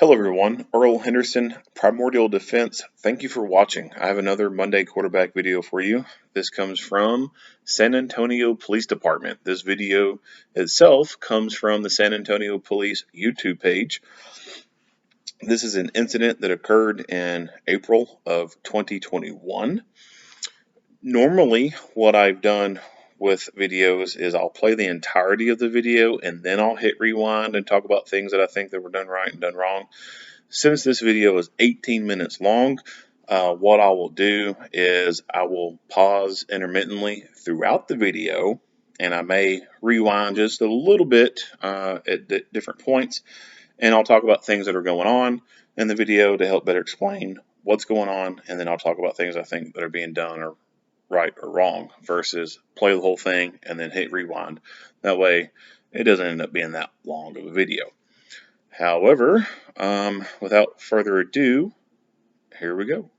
Hello everyone, Earl Henderson, Primordial Defense. Thank you for watching. I have another Monday quarterback video for you. This comes from San Antonio Police Department. This video itself comes from the San Antonio Police YouTube page. This is an incident that occurred in April of 2021. Normally, what I've done with videos is I'll play the entirety of the video and then I'll hit rewind and talk about things that I think that were done right and done wrong. Since this video is 18 minutes long, what I will do is I will pause intermittently throughout the video, and I may rewind just a little bit at different points, and I'll talk about things that are going on in the video to help better explain what's going on, and then I'll talk about things I think that are being done or right or wrong versus play the whole thing and then hit rewind. That way it doesn't end up being that long of a video. However, without further ado, here we go.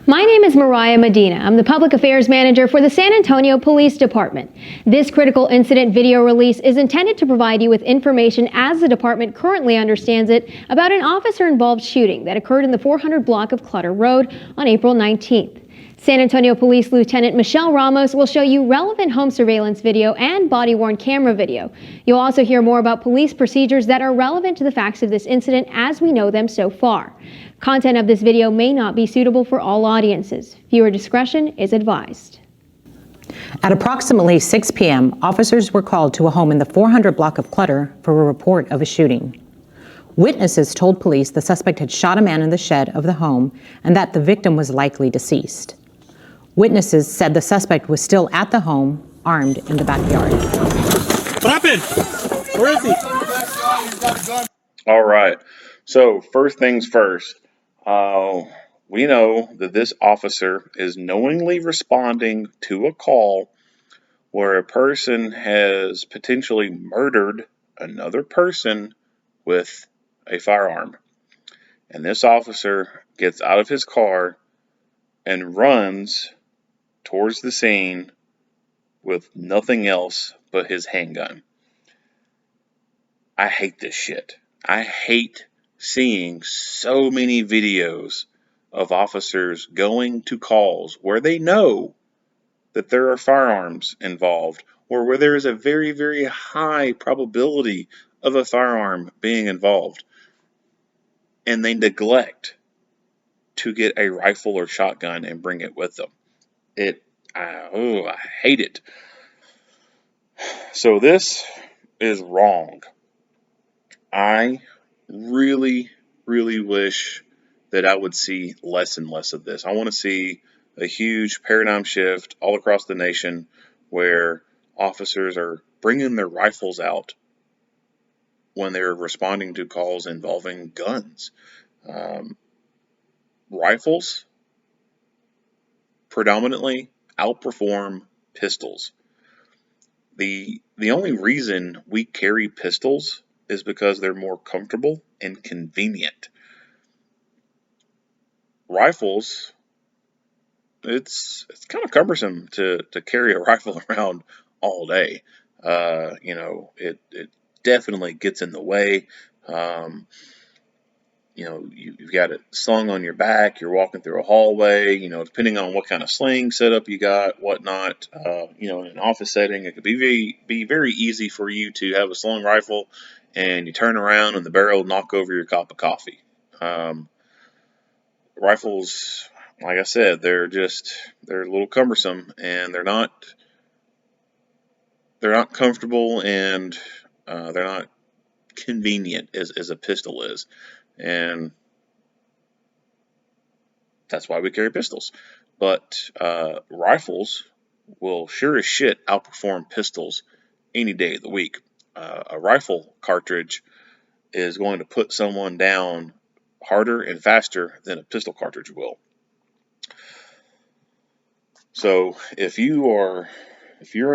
My name is Mariah Medina. I'm the Public Affairs Manager for the San Antonio Police Department. This critical incident video release is intended to provide you with information as the department currently understands it about an officer-involved shooting that occurred in the 400 block of Clutter Road on April 19th. San Antonio Police Lieutenant Michelle Ramos will show you relevant home surveillance video and body-worn camera video. You'll also hear more about police procedures that are relevant to the facts of this incident as we know them so far. Content of this video may not be suitable for all audiences. Viewer discretion is advised. At approximately 6 p.m., officers were called to a home in the 400 block of Clutter for a report of a shooting. Witnesses told police the suspect had shot a man in the shed of the home and that the victim was likely deceased. Witnesses said the suspect was still at the home, armed in the backyard. What happened? Where is he? All right. So first things first, we know that this officer is knowingly responding to a call where a person has potentially murdered another person with a firearm. And this officer gets out of his car and runs towards the scene with nothing else but his handgun. I hate this shit. I hate seeing so many videos of officers going to calls where they know that there are firearms involved or where there is a very, very high probability of a firearm being involved, and they neglect to get a rifle or shotgun and bring it with them. I hate it. So this is wrong. I really, really wish that I would see less and less of this. I want to see a huge paradigm shift all across the nation where officers are bringing their rifles out when they're responding to calls involving guns. Rifles predominantly outperform pistols. The only reason we carry pistols is because they're more comfortable and convenient. Rifles, it's kind of cumbersome to carry a rifle around all day. It definitely gets in the way. You've got it slung on your back, you're walking through a hallway, depending on what kind of sling setup you got, whatnot, in an office setting, it could be very easy for you to have a slung rifle and you turn around and the barrel will knock over your cup of coffee. Rifles, like I said, they're a little cumbersome and they're not comfortable and they're not convenient as a pistol is. And that's why we carry pistols. But rifles will sure as shit outperform pistols any day of the week. A rifle cartridge is going to put someone down harder and faster than a pistol cartridge will. So if you're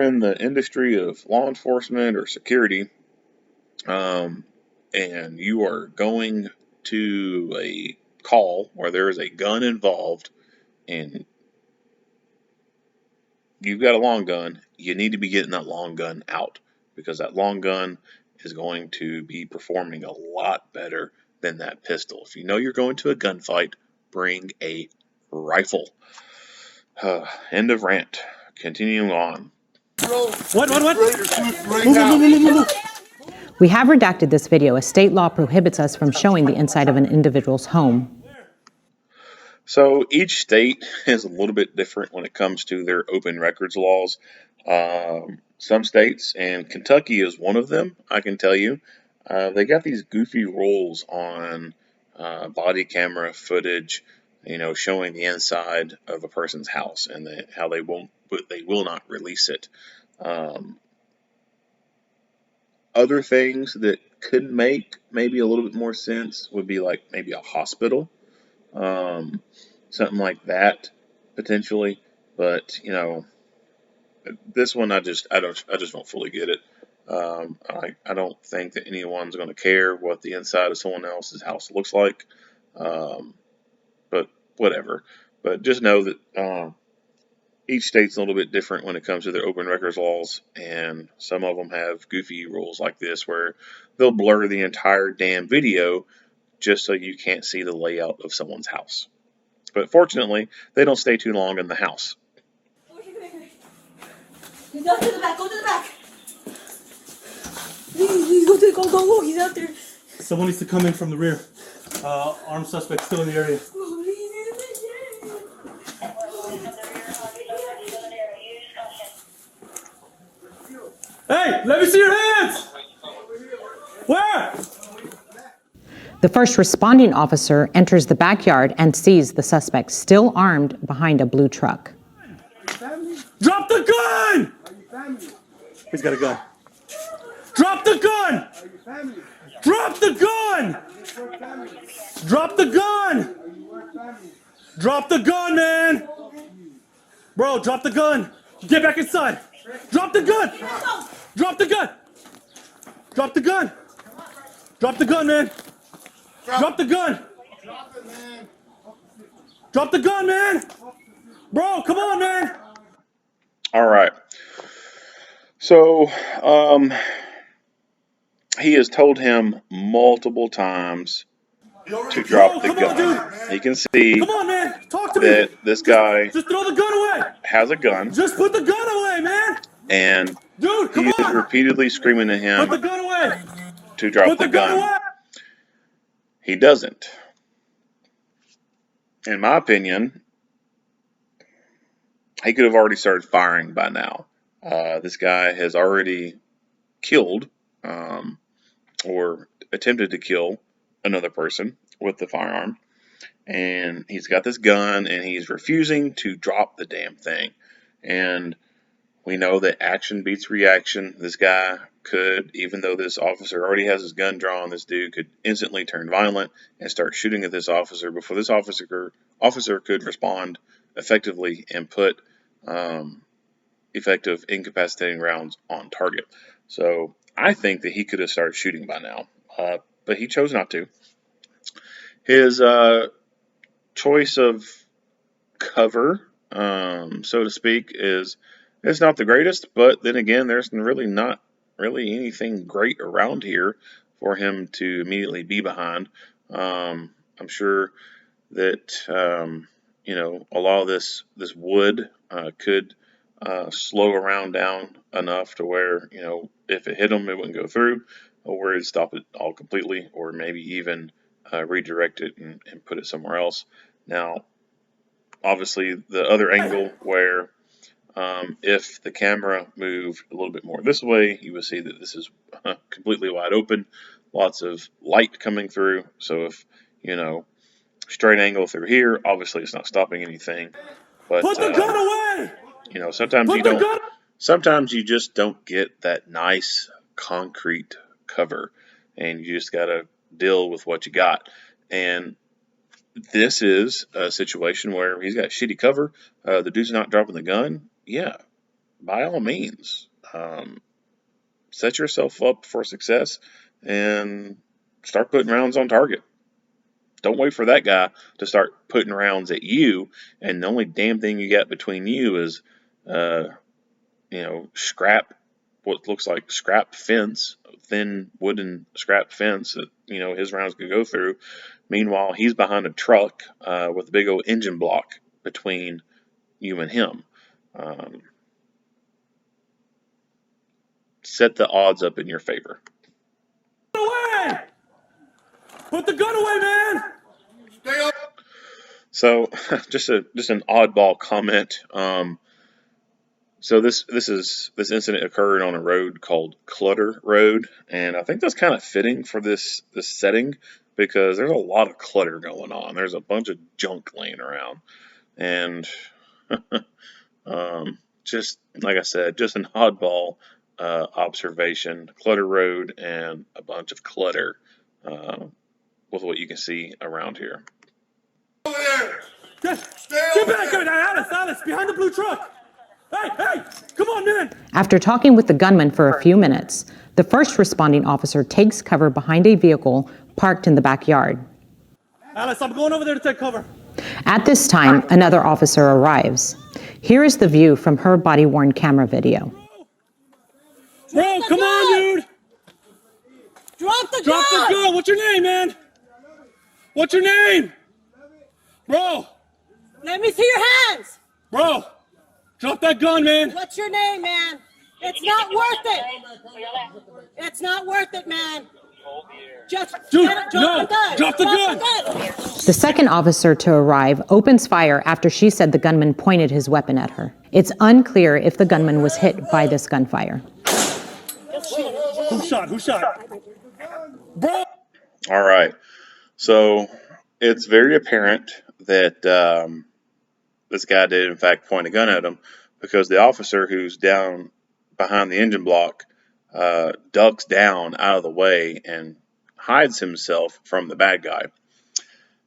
in the industry of law enforcement or security, and you are going to a call where there is a gun involved, and you've got a long gun, you need to be getting that long gun out, because that long gun is going to be performing a lot better than that pistol. If you know you're going to a gunfight, bring a rifle. End of rant. Continuing on. What? Move. We have redacted this video as state law prohibits us from showing the inside of an individual's home. So each state is a little bit different when it comes to their open records laws. Some states, and Kentucky is one of them, I can tell you, they got these goofy rules on body camera footage, showing the inside of a person's house, and how they will not release it. Other things that could make maybe a little bit more sense would be like maybe a hospital. Something like that potentially, but this one I just don't fully get it. I don't think that anyone's going to care what the inside of someone else's house looks like, but whatever. But just know that each state's a little bit different when it comes to their open records laws, and some of them have goofy rules like this where they'll blur the entire damn video just so you can't see the layout of someone's house. But fortunately, they don't stay too long in the house. Go to the back. Go to the back. Please, go. He's out there. Someone needs to come in from the rear. Armed suspect still in the area. Hey, let me see your hands! Where? The first responding officer enters the backyard and sees the suspect still armed behind a blue truck. Drop the gun! He's got a gun. Drop the gun! Drop the gun! Drop the gun! Drop the gun, man! Bro, drop the gun! Get back inside! Drop the gun! Drop the gun! Drop the gun! Drop the gun, man! Drop the gun! Drop the gun, man! Bro, come on, man! All right. So, he has told him multiple times to drop the gun. He can see Come on, man! Talk to that me! this guy Just throw the gun away! has a gun, Just put the gun away, man! and Dude, come he is on! repeatedly screaming at Put the him gun away! to drop Put the the gun gun. away! He doesn't. In my opinion, he could have already started firing by now. This guy has already killed or attempted to kill another person with the firearm, and he's got this gun and he's refusing to drop the damn thing. And we know that action beats reaction. This guy could, even though this officer already has his gun drawn, this dude could instantly turn violent and start shooting at this officer before this officer could respond effectively and put effective incapacitating rounds on target. So I think that he could have started shooting by now, but he chose not to. His choice of cover, so to speak, it's not the greatest, but then again, there's really not really anything great around here for him to immediately be behind. I'm sure that a lot of this wood could slow a round down enough to where if it hit him, it wouldn't go through, or it'd stop it all completely, or maybe even redirect it and put it somewhere else. Now, obviously, the other angle where if the camera moved a little bit more this way, you would see that this is completely wide open, lots of light coming through. So if, straight angle through here, obviously it's not stopping anything. But, Put the gun away! sometimes you just don't get that nice concrete cover, and you just got to deal with what you got. And this is a situation where he's got shitty cover. The dude's not dropping the gun. Yeah, by all means, set yourself up for success and start putting rounds on target. Don't wait for that guy to start putting rounds at you, and the only damn thing you got between you is scrap, what looks like scrap fence, thin wooden scrap fence that, his rounds could go through. Meanwhile, he's behind a truck with a big old engine block between you and him. Set the odds up in your favor. Away! Put the gun away, man! Stay up. So, just an oddball comment. So this incident occurred on a road called Clutter Road, and I think that's kind of fitting for this setting because there's a lot of clutter going on. There's a bunch of junk laying around, and just like I said, just an oddball observation. Clutter Road and a bunch of clutter with what you can see around here. Over there. Get back, Alice, behind the blue truck. Hey, come on, man. After talking with the gunman for a few minutes, the first responding officer takes cover behind a vehicle parked in the backyard. Alice, I'm going over there to take cover. At this time, another officer arrives. Here is the view from her body-worn camera video. Bro, come on, dude. Drop the Drop the gun. What's your name, man? What's your name? Bro. Let me see your hands. Bro. Drop that gun, man. What's your name, man? It's not worth it. It's not worth it, man. Just Dude, drop no. the gun. Drop the gun. The second officer to arrive opens fire after she said the gunman pointed his weapon at her. It's unclear if the gunman was hit by this gunfire. Who shot? Bro. All right. So it's very apparent that this guy did, in fact, point a gun at him because the officer who's down behind the engine block ducks down out of the way and hides himself from the bad guy.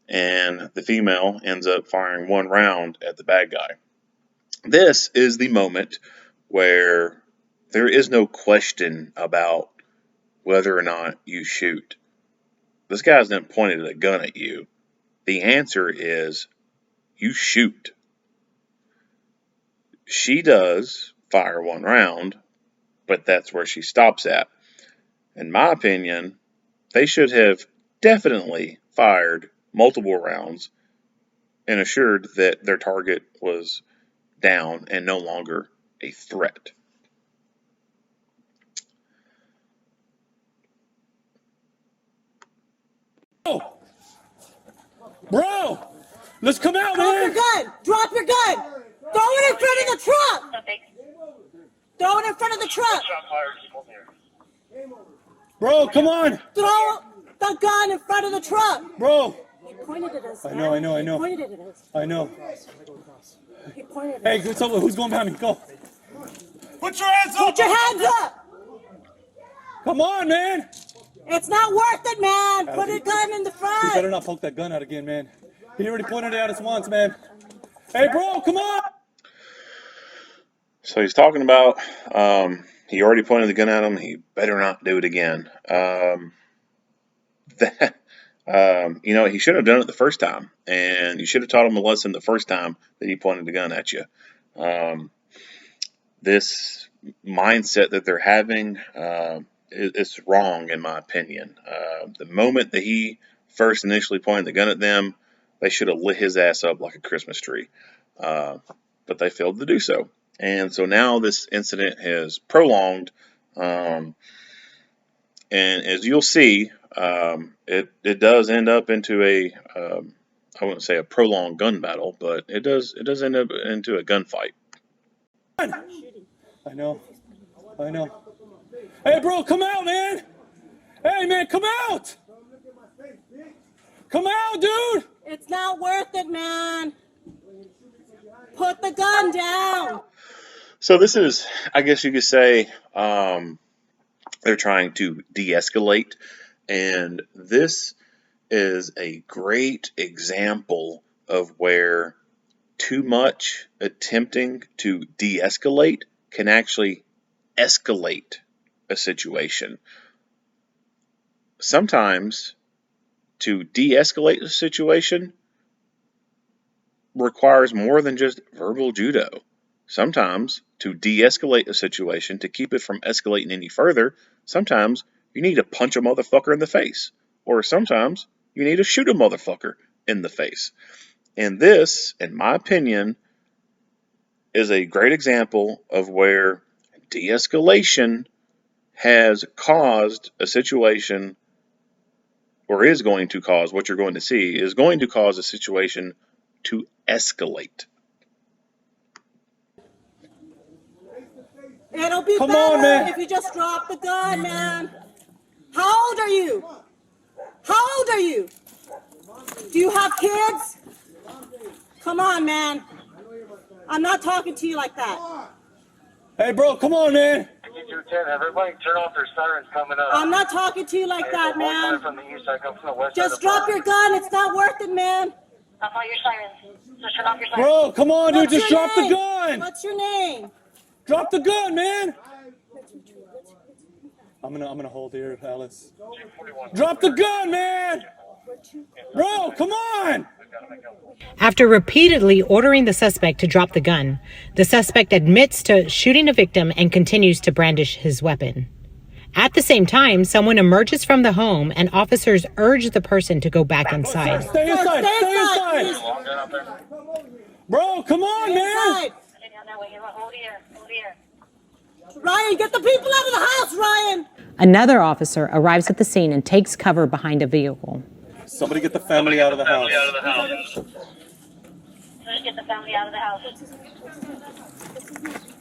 And the female ends up firing one round at the bad guy. This is the moment where there is no question about whether or not you shoot. This guy's not pointed a gun at you. The answer is you shoot. She does fire one round, but that's where she stops at. In my opinion, they should have definitely fired multiple rounds and assured that their target was down and no longer a threat. Bro. Let's come out, man. Drop your gun. Throw it in front of the truck. Throw it in front of the truck. Bro, come on. Throw the gun in front of the truck. Bro. He pointed at us. I know. He pointed at us. I know. He pointed at us. Hey, what's up? Who's going behind me? Go. Put your hands up. Put your hands up. Come on, man. It's not worth it, man. Put a gun in the You front. better not poke that gun out again, man. He already pointed it at us once, man. Hey, bro, come on. So he's talking about he already pointed the gun at him. He better not do it again. He should have done it the first time, and you should have taught him a lesson the first time that he pointed the gun at you. This mindset that they're having is wrong, in my opinion. The moment that he first initially pointed the gun at them, they should have lit his ass up like a Christmas tree, but they failed to do so. And so now this incident has prolonged, and as you'll see, it does end up into a I wouldn't say a prolonged gun battle, but it does end up into a gunfight. I know. Hey, bro, come out, man. Hey, man, come out. Come out, dude. It's not worth it, man. Put the gun down. So this is, I guess you could say, they're trying to de-escalate, and this is a great example of where too much attempting to de-escalate can actually escalate a situation. Sometimes to de-escalate a situation requires more than just verbal judo. Sometimes, to de-escalate a situation, to keep it from escalating any further, sometimes you need to punch a motherfucker in the face. Or sometimes you need to shoot a motherfucker in the face. And this, in my opinion, is a great example of where de-escalation has caused a situation, or is going to cause, what you're going to see, is going to cause a situation to escalate. It'll be Come better on, man. if you just drop the gun, man. How old are you? How old are you? Do you have kids? Come on, man. I'm not talking to you like that. Hey, bro, come on, man. 5210, everybody turn off their sirens coming up. I'm not talking to you like that, man. From the east side, come from the west Just side. drop your gun. It's not worth it, man. Off all your sirens. Just turn off your sirens. Bro, come on, dude. What's Just your drop the name? gun. What's your name? Drop the gun, man. I'm gonna hold here, Alice. Drop the gun, man. Bro, come on. After repeatedly ordering the suspect to drop the gun, the suspect admits to shooting a victim and continues to brandish his weapon. At the same time, someone emerges from the home and officers urge the person to go back inside. Stay inside. Stay Stay inside, inside. Bro, come on, man. Inside. Ryan, get the people out of the house, Ryan. Another officer arrives at the scene and takes cover behind a vehicle. Somebody get the family out of the house. Get the family out of the house.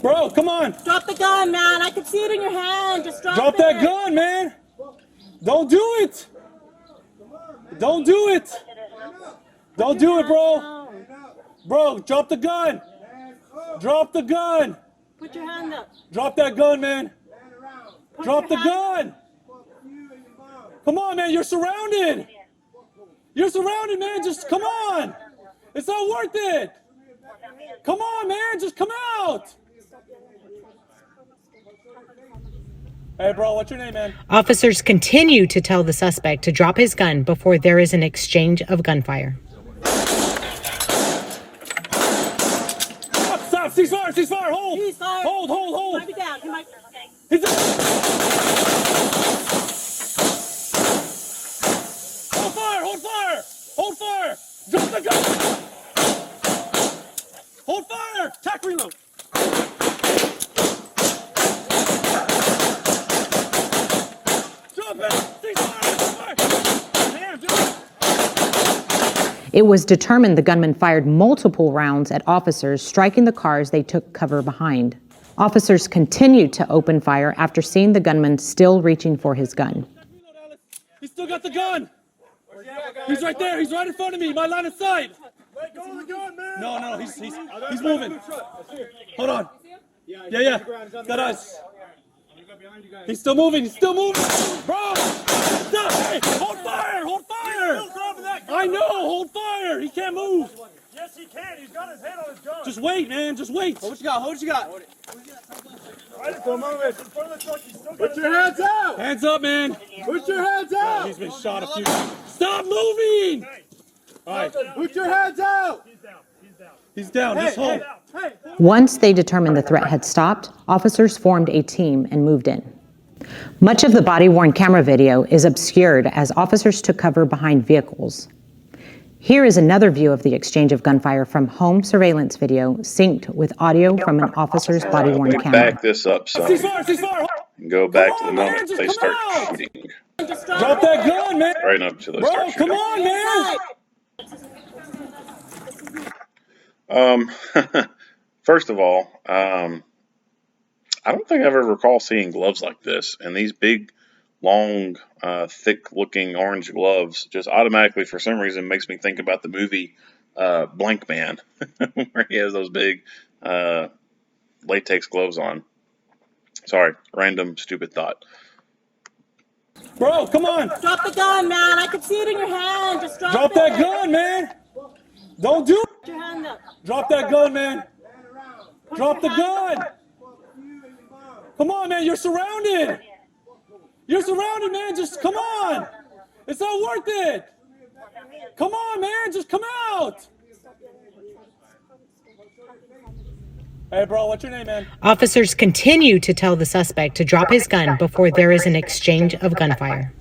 Bro, come on. Drop the gun, man. I can see it in your hand. Just drop Drop it. that gun, man. Don't do it. Don't do it. Don't do it, bro. Bro, drop the gun. Drop the gun. Put your hand up. Drop that gun, man. Put Drop the your hand- gun. Come on, man. You're surrounded. You're surrounded, man. Just come on. It's not worth it. Come on, man. Just come out. Hey, bro, what's your name, man? Officers continue to tell the suspect to drop his gun before there is an exchange of gunfire. Stop. Ceasefire. Ceasefire. Hold. Ceasefire. Hold. Hold. He Hold. might be down. He might. He's Hold fire! Hold fire! Hold fire! Drop the gun! Hold fire! Tack reload! Drop it! Ceasefire! Damn, dude! It was determined the gunman fired multiple rounds at officers, striking the cars they took cover behind. Officers continued to open fire after seeing the gunman still reaching for his gun. He's still got the gun! He's right there! He's right in front of me! My line of sight! Let go of the gun, man! No, he's moving. Hold on. Yeah. Got us. He's still moving. Bro! Stop! Hey, hold fire! Hold fire! I know! Hold fire! He can't move! Yes, he can. He's got his hand on his gun. Just wait, man. Just wait. Hold what you got. Right in front of the truck. He's still Put your hands out! Hands up, man. Put your hands out! He's been shot a few times. Stop moving! All right. Put your hands out! He's down. Just hold. Once they determined the threat had stopped, officers formed a team and moved in. Much of the body-worn camera video is obscured as officers took cover behind vehicles. Here is another view of the exchange of gunfire from home surveillance video synced with audio from an officer's body-worn camera. Back this up some. Ceasefire! And go back to the Come on, man, moment just they come start out. shooting. Drop that gun, man! Right up to they Bro, start come shooting. Inside. First of all, I don't think I ever recall seeing gloves like this. And these big, long, thick-looking orange gloves just automatically, for some reason, makes me think about the movie Blank Man, where he has those big latex gloves on. Sorry, random, stupid thought. Bro, come on! Drop the gun, man. I can see it in your hand. Just drop Drop it. that gun, man! Don't do it! Put your hand up. Drop that gun, man! Drop the gun! Come on, man, you're surrounded! You're surrounded, man, just come on! It's not worth it! Come on, man, just come out! Hey, bro, what's your name, man? Officers continue to tell the suspect to drop his gun before there is an exchange of gunfire.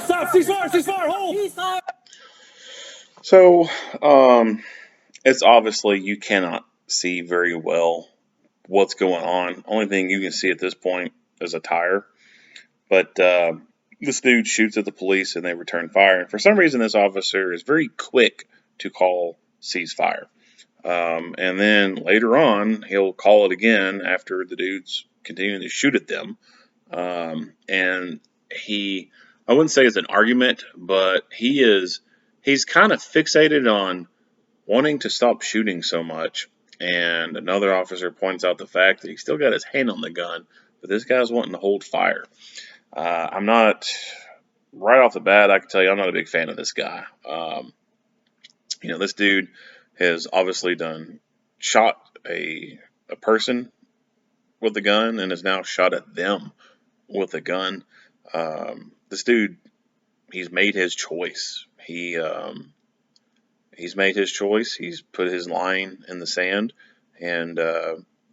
Stop! Ceasefire! Ceasefire! Hold! So, it's obviously you cannot see very well what's going on. Only thing you can see at this point is a tire. But this dude shoots at the police and they return fire. And for some reason, this officer is very quick to call ceasefire. And then later on, he'll call it again after the dude's continuing to shoot at them. And I wouldn't say it's an argument, but he's kind of fixated on wanting to stop shooting so much. And another officer points out the fact that he's still got his hand on the gun, but this guy's wanting to hold fire. I'm not, right off the bat, I can tell you I'm not a big fan of this guy. This dude has obviously shot a person with a gun and has now shot at them with a gun. This dude, he's made his choice. He's made his choice. He's put his line in the sand, and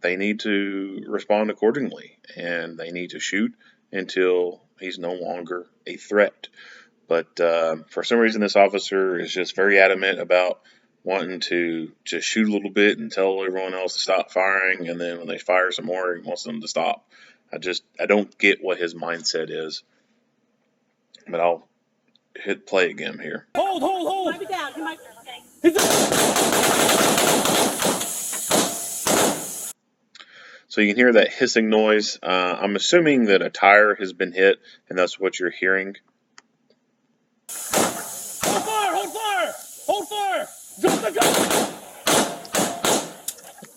they need to respond accordingly, and they need to shoot until he's no longer a threat. But for some reason, this officer is just very adamant about wanting to just shoot a little bit and tell everyone else to stop firing, and then when they fire some more, he wants them to stop. I don't get what his mindset is. But I'll hit play again here. Hold! Let me down. So you can hear that hissing noise. I'm assuming that a tire has been hit, and that's what you're hearing. Hold fire! Hold fire! Hold fire! Drop the gun!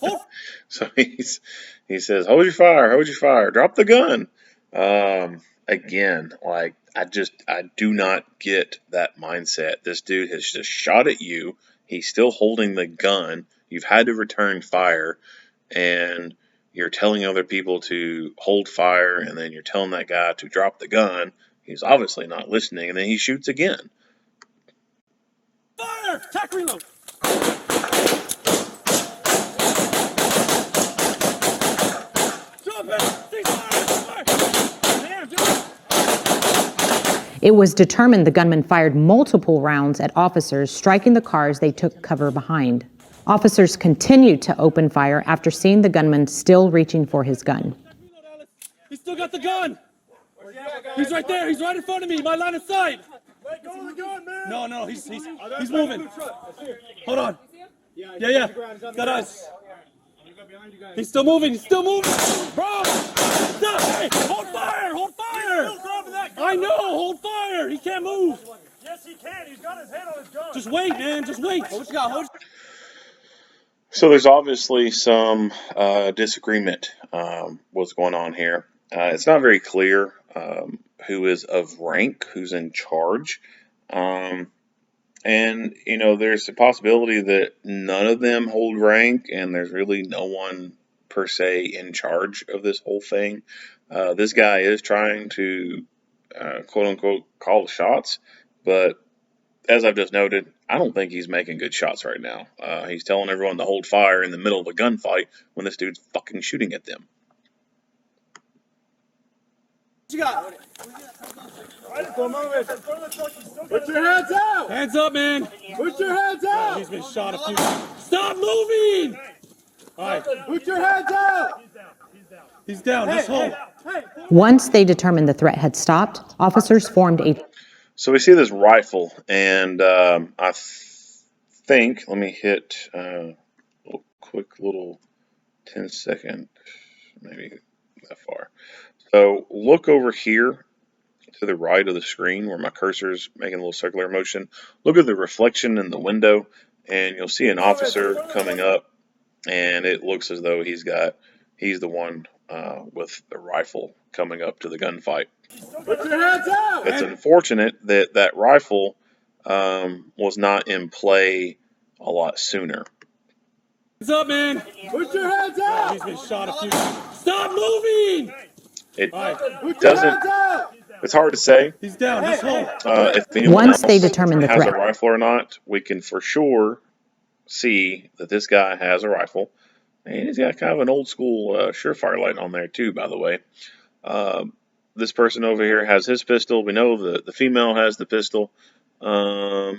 Hold. So he says, "Hold your fire! Hold your fire! Drop the gun!" Again, like I do not get that mindset. This dude has just shot at you. He's still holding the gun. You've had to return fire, and you're telling other people to hold fire, and then you're telling that guy to drop the gun. He's obviously not listening, and then he shoots again. Fire! Tack reload! Drop it! Ceasefire! Damn, dude! It was determined the gunman fired multiple rounds at officers, striking the cars they took cover behind. Officers continued to open fire after seeing the gunman still reaching for his gun. He's still got the gun! He's right there! He's right in front of me! My line of sight! Let go of the gun, man. No, he's moving. Hold on. Yeah. Got us. He's still moving! Bro! Stop! Hey, hold fire! I know! Hold fire! He can't move! Yes, he can. He's got his hand on his gun. Just wait, man! Just wait! What you got? So there's obviously some disagreement what's going on here. It's not very clear who is of rank, who's in charge. And, there's a possibility that none of them hold rank and there's really no one per se in charge of this whole thing. This guy is trying to, quote unquote, call the shots, but as I've just noted, I don't think he's making good shots right now. He's telling everyone to hold fire in the middle of a gunfight when this dude's fucking shooting at them. What you got? Put your hands out. Hands up, man! Put your hands out. He's been shot a few times. Stop moving! Alright, Put your hands out. he's down. Just hold. Once they determined the threat had stopped, officers formed a So we see this rifle, and I think, let me hit a quick little 10-second, maybe that far. So look over here to the right of the screen where my cursor's making a little circular motion. Look at the reflection in the window, and you'll see an officer coming up, and it looks as though he's the one with the rifle coming up to the gunfight. Put your hands out. It's unfortunate that rifle was not in play a lot sooner. Hands up, man! Put your hands out. He's been shot a few times. Stop moving! It Put your doesn't. hands out. It's hard to say He's down. Just hold. if anyone Once else they determine the has a threat. rifle or not. We can for sure see that this guy has a rifle, and he's got kind of an old school surefire light on there too, by the way. This person over here has his pistol. We know the female has the pistol. I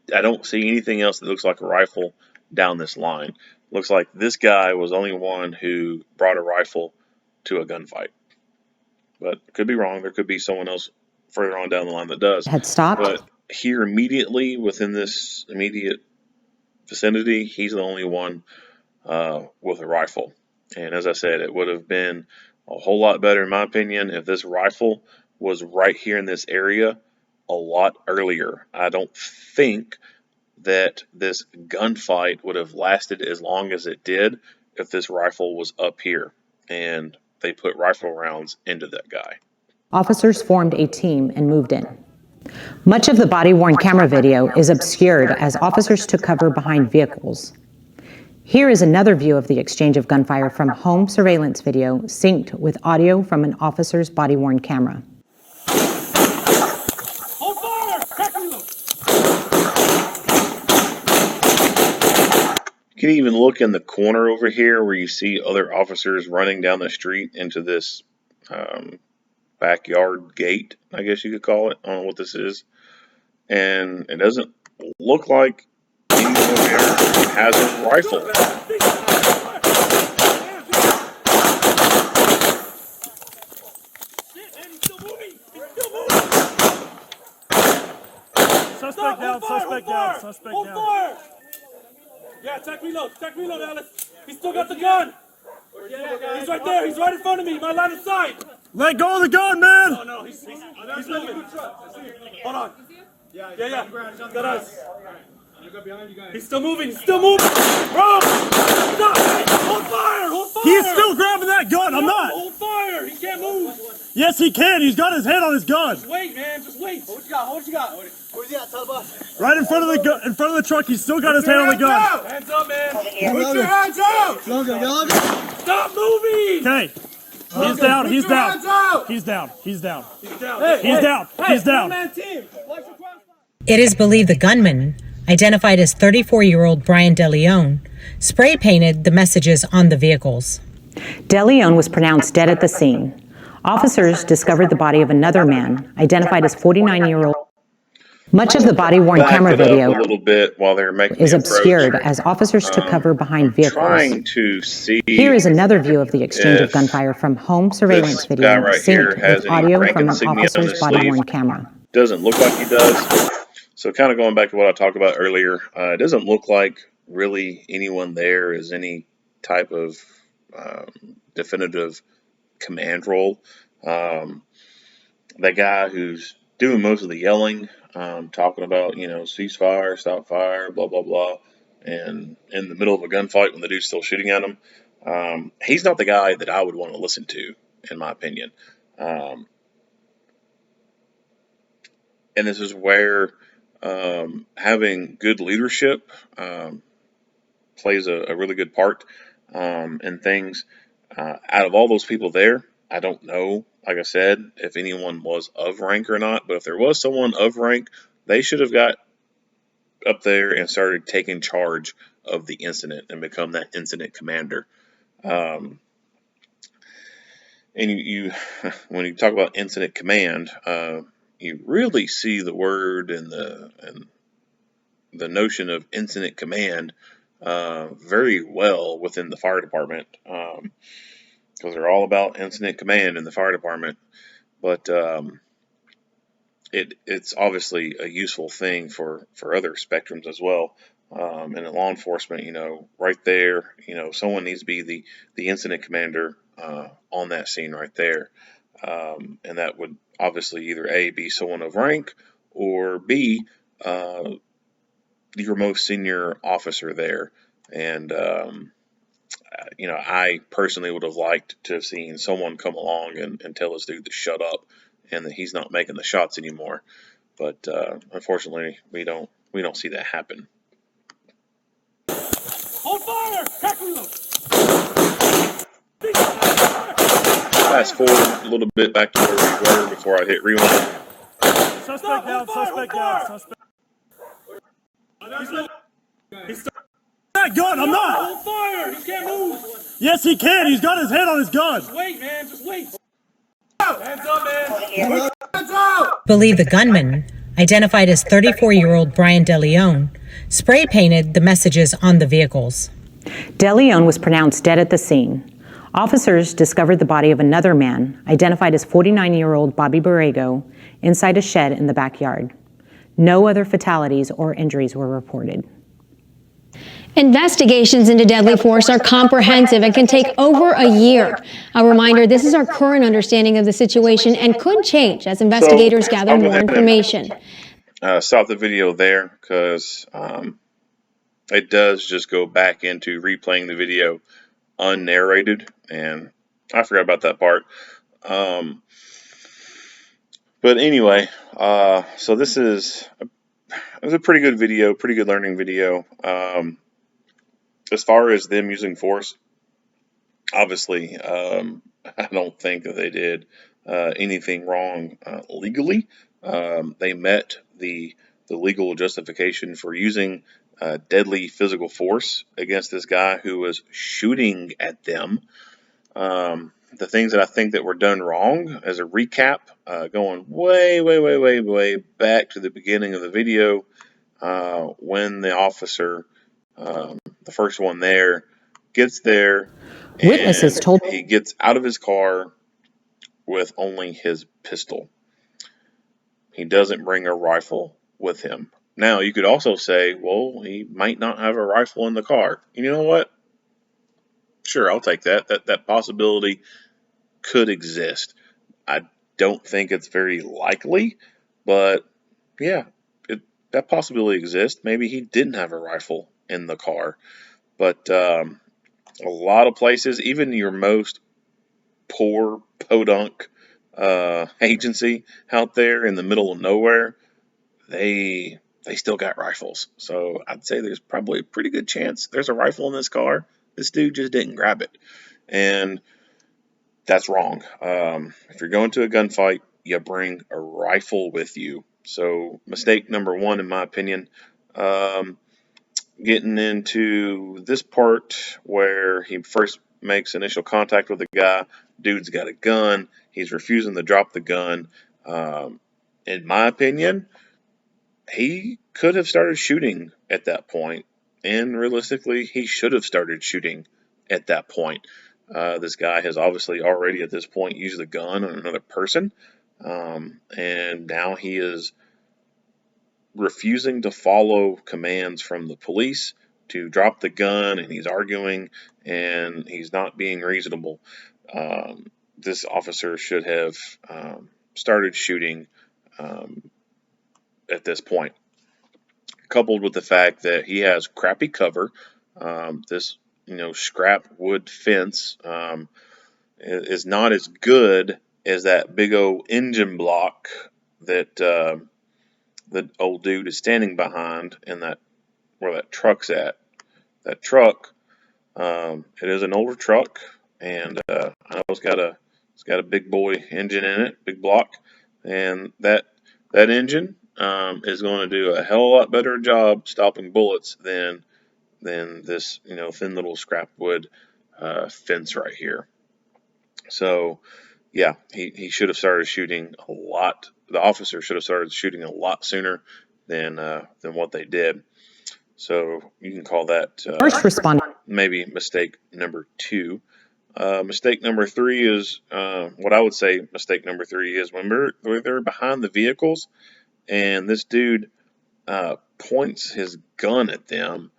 don't see anything else that looks like a rifle down this line. Looks like this guy was the only one who brought a rifle to a gunfight. But could be wrong. There could be someone else further on down the line that does. Had stopped. But here immediately within this immediate vicinity, he's the only one with a rifle. And as I said, it would have been a whole lot better, in my opinion, if this rifle was right here in this area a lot earlier. I don't think that this gunfight would have lasted as long as it did if this rifle was up here and they put rifle rounds into that guy. Officers formed a team and moved in. Much of the body-worn camera video is obscured as officers took cover behind vehicles. Here is another view of the exchange of gunfire from home surveillance video synced with audio from an officer's body-worn camera. Hold fire! You can even look in the corner over here where you see other officers running down the street into this backyard gate, I guess you could call it. I don't know what this is. And it doesn't look like anyone over here has a rifle. Suspect down, suspect down, suspect down. Fire! Yeah, check reload, Alice. He's still got the gun. He's right there, he's right in front of me, my line of sight. Let go of the gun, man! No, he's moving. Hold on. Yeah. Got us. He's still moving, Bro! Stop! Hold fire! He's still grabbing that gun, I'm not! Hold fire! He can't move! Yes, he can, he's got his head on his gun! Just wait, man, just wait! What you got? Where's he at? Tell the boss. Right in front of the truck, he's still got his head on the gun. Hands up, man! Put your hands out! Stop moving! Okay. He's down. Hey, man, team! It is believed the gunman, identified as 34-year-old Brian DeLeon, spray painted the messages on the vehicles. DeLeon was pronounced dead at the scene. Officers discovered the body of another man, identified as 49-year-old. Much of the body-worn camera video a little bit while they're making is the approach. obscured as officers took cover behind vehicles. Trying to see. Here is another view of the exchange of gunfire from home surveillance video guy right here synced has with any audio rank from an insignia on officer's his body-worn sleeve. camera. Doesn't look like he does. So kind of going back to what I talked about earlier, it doesn't look like really anyone there is any type of definitive command role. That guy who's doing most of the yelling, talking about, ceasefire, stop fire, blah, blah, blah, and in the middle of a gunfight when the dude's still shooting at him, he's not the guy that I would want to listen to, in my opinion. And this is where having good leadership plays a really good part in things. Out of all those people there, I don't know, like I said, if anyone was of rank or not, but if there was someone of rank, they should have got up there and started taking charge of the incident and become that incident commander. And you when you talk about incident command, you really see the word and the notion of incident command very well within the fire department, because they're all about incident command in the fire department. But it's obviously a useful thing for other spectrums as well. And in law enforcement, right there, someone needs to be the incident commander on that scene right there. And that would obviously either A, be someone of rank, or B, your most senior officer there. And, I personally would have liked to have seen someone come along and tell this dude to shut up and that he's not making the shots anymore. But unfortunately, we don't see that happen. Hold fire! Fast forward a little bit back to where we were before I hit rewind. Suspect down. He's not gun. I'm not. Hold fire. He can't move. Yes, he can. He's got his hand on his gun. Just wait, man. Just wait. Hands up, man. Hands up. Believe the gunman, identified as 34-year-old Brian DeLeon, spray painted the messages on the vehicles. DeLeon was pronounced dead at the scene. Officers discovered the body of another man, identified as 49-year-old Bobby Borrego, inside a shed in the backyard. No other fatalities or injuries were reported. Investigations into deadly force are comprehensive and can take over a year. A reminder, this is our current understanding of the situation and could change as investigators gather more information. Stop the video there because it does just go back into replaying the video unnarrated, and I forgot about that part. But anyway, so this is it was a pretty good video, pretty good learning video. As far as them using force, obviously, I don't think that they did anything wrong legally. They met the legal justification for using deadly physical force against this guy who was shooting at them. The things that I think that were done wrong, as a recap, going way back to the beginning of the video, when the officer, the first one there, gets there, Witnesses told he gets out of his car with only his pistol. He doesn't bring a rifle with him. Now, you could also say, well, he might not have a rifle in the car. You know what? Sure, I'll take that. That possibility could exist. I don't think it's very likely, but yeah, that possibility exists. Maybe he didn't have a rifle in the car. But a lot of places, even your most poor podunk agency out there in the middle of nowhere, they still got rifles. So I'd say there's probably a pretty good chance there's a rifle in this car. This dude just didn't grab it. And that's wrong. If you're going to a gunfight, you bring a rifle with you. So mistake number one, in my opinion. Getting into this part where he first makes initial contact with the guy, dude's got a gun, he's refusing to drop the gun. In my opinion, he could have started shooting at that point, and realistically, he should have started shooting at that point. This guy has obviously already at this point used the gun on another person, and now he is refusing to follow commands from the police to drop the gun, and he's arguing, and he's not being reasonable. This officer should have started shooting at this point, coupled with the fact that he has crappy cover. This scrap wood fence is not as good as that big old engine block that the old dude is standing behind, and that where that truck's at. That truck, it is an older truck, and I know it's got a big boy engine in it, big block, and that engine is going to do a hell of a lot better job stopping bullets than this thin little scrap wood fence right here. So yeah, he should have started shooting a lot. The officer should have started shooting a lot sooner than what they did. So you can call that first responder maybe mistake number two. Mistake number three is what I would say. Mistake number three is when they're behind the vehicles, and this dude points his gun at them,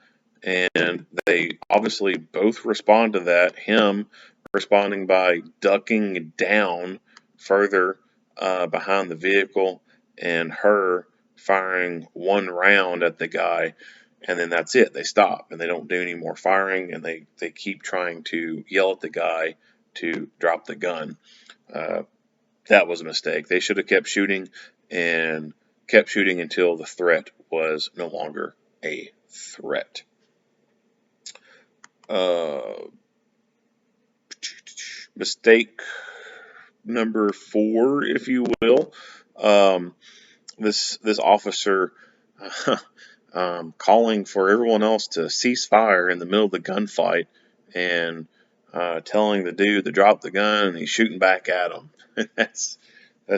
and they obviously both respond to that. Him responding by ducking down further behind the vehicle, and her firing one round at the guy, and then that's it. They stop and they don't do any more firing, and they keep trying to yell at the guy to drop the gun. That was a mistake. They should have kept shooting and kept shooting until the threat was no longer a threat. Mistake number four, if you will. This officer, calling for everyone else to cease fire in the middle of the gunfight and telling the dude to drop the gun, and he's shooting back at him. that's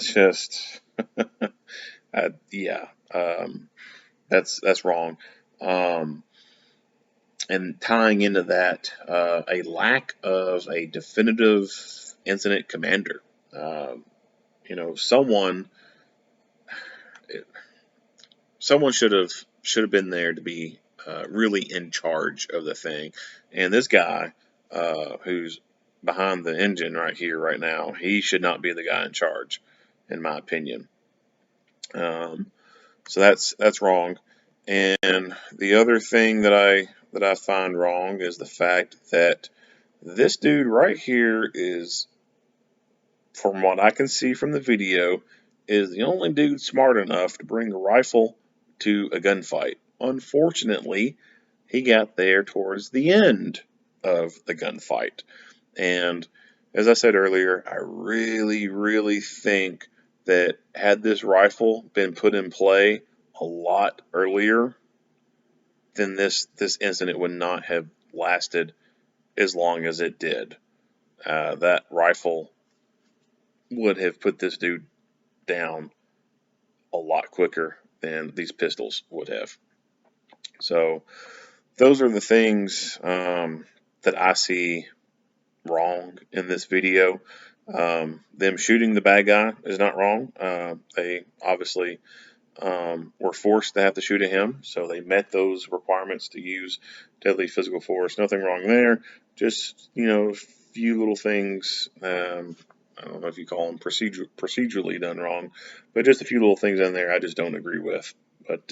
just yeah, that's wrong. And tying into that, a lack of a definitive incident commander. Someone should have been there to be really in charge of the thing. And this guy, who's behind the engine right here, right now, he should not be the guy in charge, in my opinion. So that's wrong. And the other thing that I find wrong is the fact that this dude right here is, from what I can see from the video, is the only dude smart enough to bring a rifle to a gunfight. Unfortunately, he got there towards the end of the gunfight. And as I said earlier, I really, really think that had this rifle been put in play a lot earlier, then this incident would not have lasted as long as it did. That rifle would have put this dude down a lot quicker than these pistols would have. So those are the things that I see wrong in this video. Them shooting the bad guy is not wrong. They obviously were forced to have to shoot at him, so they met those requirements to use deadly physical force. Nothing wrong there. Just, a few little things. I don't know if you call them procedurally done wrong, but just a few little things in there I just don't agree with. But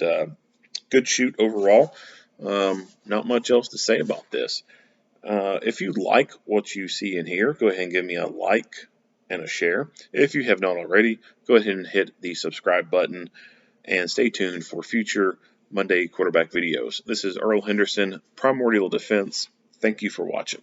good shoot overall. Not much else to say about this. If you like what you see in here, go ahead and give me a like and a share. If you have not already, go ahead and hit the subscribe button and stay tuned for future Monday quarterback videos. This is Earl Henderson, Primordial Defense. Thank you for watching.